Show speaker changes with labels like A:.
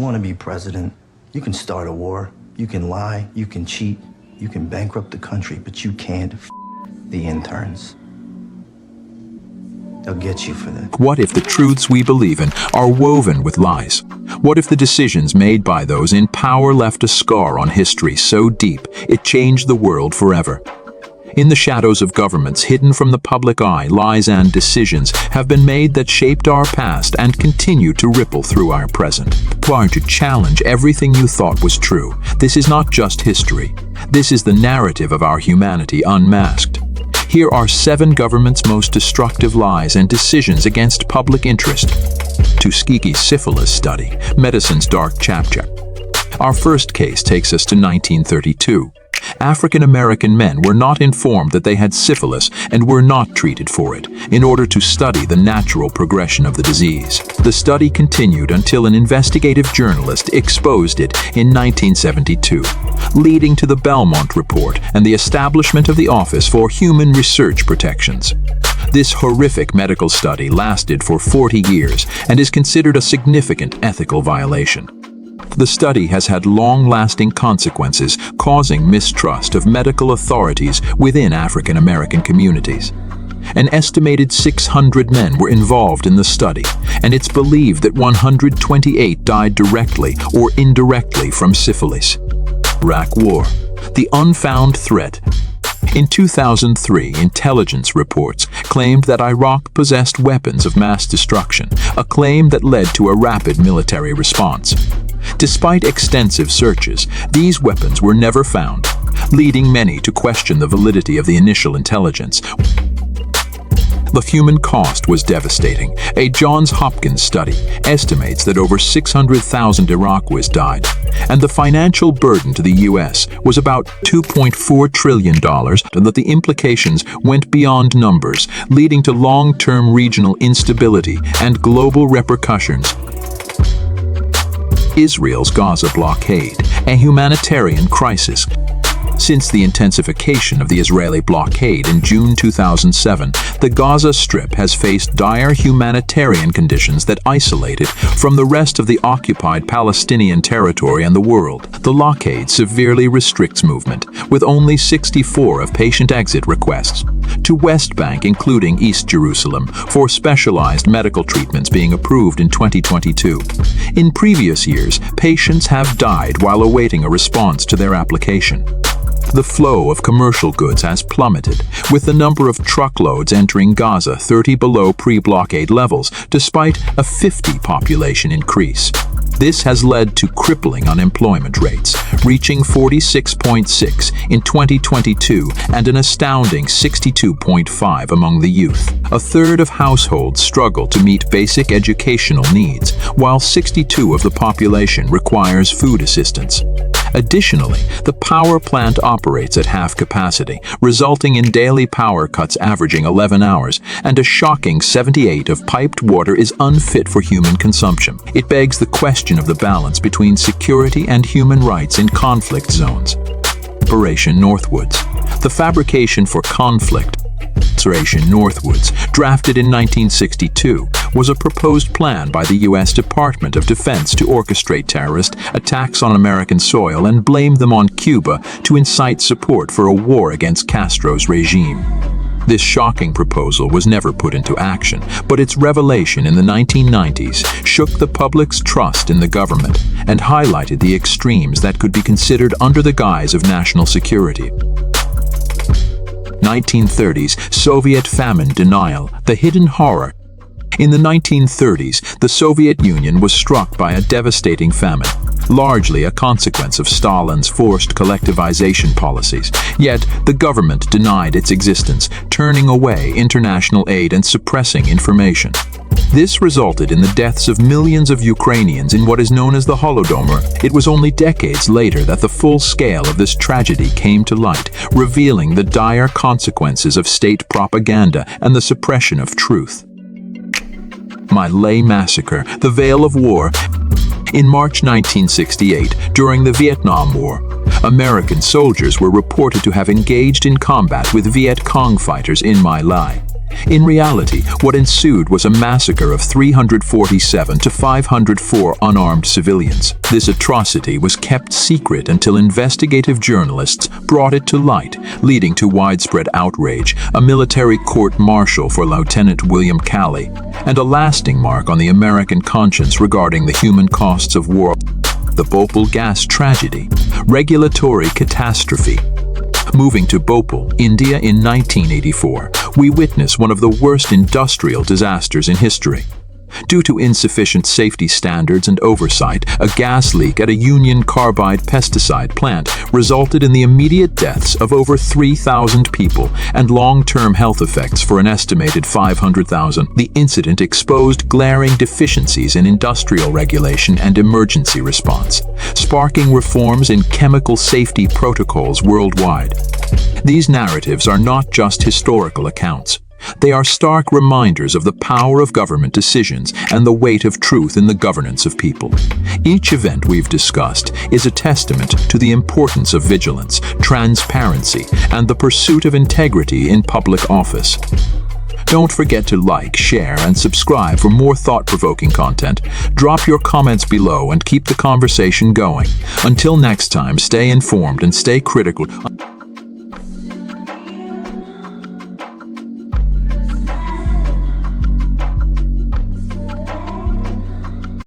A: Want to be president, you can start a war, you can lie, you can cheat, you can bankrupt the country, but you can't the interns. They'll get you for that.
B: What if the truths we believe in are woven with lies? What if the decisions made by those in power left a scar on history so deep it changed the world forever? In the shadows of governments, hidden from the public eye, lies and decisions have been made that shaped our past and continue to ripple through our present. Try to challenge everything you thought was true. This is not just history. This is the narrative of our humanity unmasked. Here are 7 governments' most destructive lies and decisions against public interest. Tuskegee Syphilis Study, Medicine's Dark Chapter. Our first case takes us to 1932. African-American men were not informed that they had syphilis and were not treated for it, in order to study the natural progression of the disease. The study continued until an investigative journalist exposed it in 1972, leading to the Belmont Report and the establishment of the Office for Human Research Protections. This horrific medical study lasted for 40 years and is considered a significant ethical violation. The study has had long-lasting consequences, causing mistrust of medical authorities within African American communities. An estimated 600 men were involved in the study, and it's believed that 128 died directly or indirectly from syphilis. Iraq War. The unfound threat. In 2003, intelligence reports claimed that Iraq possessed weapons of mass destruction, a claim that led to a rapid military response. Despite extensive searches, these weapons were never found, leading many to question the validity of the initial intelligence. The human cost was devastating. A Johns Hopkins study estimates that over 600,000 Iraqis died, and the financial burden to the U.S. was about $2.4 trillion, and that the implications went beyond numbers, leading to long-term regional instability and global repercussions. Israel's Gaza blockade, a humanitarian crisis. Since the intensification of the Israeli blockade in June 2007, the Gaza Strip has faced dire humanitarian conditions that isolate it from the rest of the occupied Palestinian territory and the world. The blockade severely restricts movement, with only 64 of patient exit requests to West Bank, including East Jerusalem, for specialized medical treatments being approved in 2022. In previous years, patients have died while awaiting a response to their application. The flow of commercial goods has plummeted, with the number of truckloads entering Gaza 30 below pre-blockade levels, despite a 50 population increase. This has led to crippling unemployment rates, reaching 46.6 in 2022 and an astounding 62.5 among the youth. A third of households struggle to meet basic educational needs, while 62% of the population requires food assistance. Additionally, the power plant operates at half capacity, resulting in daily power cuts averaging 11 hours, and a shocking 78% of piped water is unfit for human consumption. It begs the question of the balance between security and human rights in conflict zones. Operation Northwoods. The fabrication for conflict. Operation Northwoods, drafted in 1962, was a proposed plan by the U.S. Department of Defense to orchestrate terrorist attacks on American soil and blame them on Cuba to incite support for a war against Castro's regime. This shocking proposal was never put into action, but its revelation in the 1990s shook the public's trust in the government and highlighted the extremes that could be considered under the guise of national security. 1930s Soviet famine denial, the hidden horror. In the 1930s, the Soviet Union was struck by a devastating famine, largely a consequence of Stalin's forced collectivization policies. Yet, the government denied its existence, turning away international aid and suppressing information. This resulted in the deaths of millions of Ukrainians in what is known as the Holodomor. It was only decades later that the full scale of this tragedy came to light, revealing the dire consequences of state propaganda and the suppression of truth. Lai Massacre, the Veil of War. In March 1968, during the Vietnam War, American soldiers were reported to have engaged in combat with Viet Cong fighters in My Lai. In reality, what ensued was a massacre of 347 to 504 unarmed civilians. This atrocity was kept secret until investigative journalists brought it to light, leading to widespread outrage, a military court-martial for Lieutenant William Calley, and a lasting mark on the American conscience regarding the human costs of war. The Bhopal gas tragedy, regulatory catastrophe. Moving to Bhopal, India in 1984, we witness one of the worst industrial disasters in history. Due to insufficient safety standards and oversight, a gas leak at a Union Carbide pesticide plant resulted in the immediate deaths of over 3,000 people and long-term health effects for an estimated 500,000. The incident exposed glaring deficiencies in industrial regulation and emergency response, sparking reforms in chemical safety protocols worldwide. These narratives are not just historical accounts. They are stark reminders of the power of government decisions and the weight of truth in the governance of people. Each event we've discussed is a testament to the importance of vigilance, transparency, and the pursuit of integrity in public office. Don't forget to like, share, and subscribe for more thought-provoking content. Drop your comments below and keep the conversation going. Until next time, stay informed and stay critical.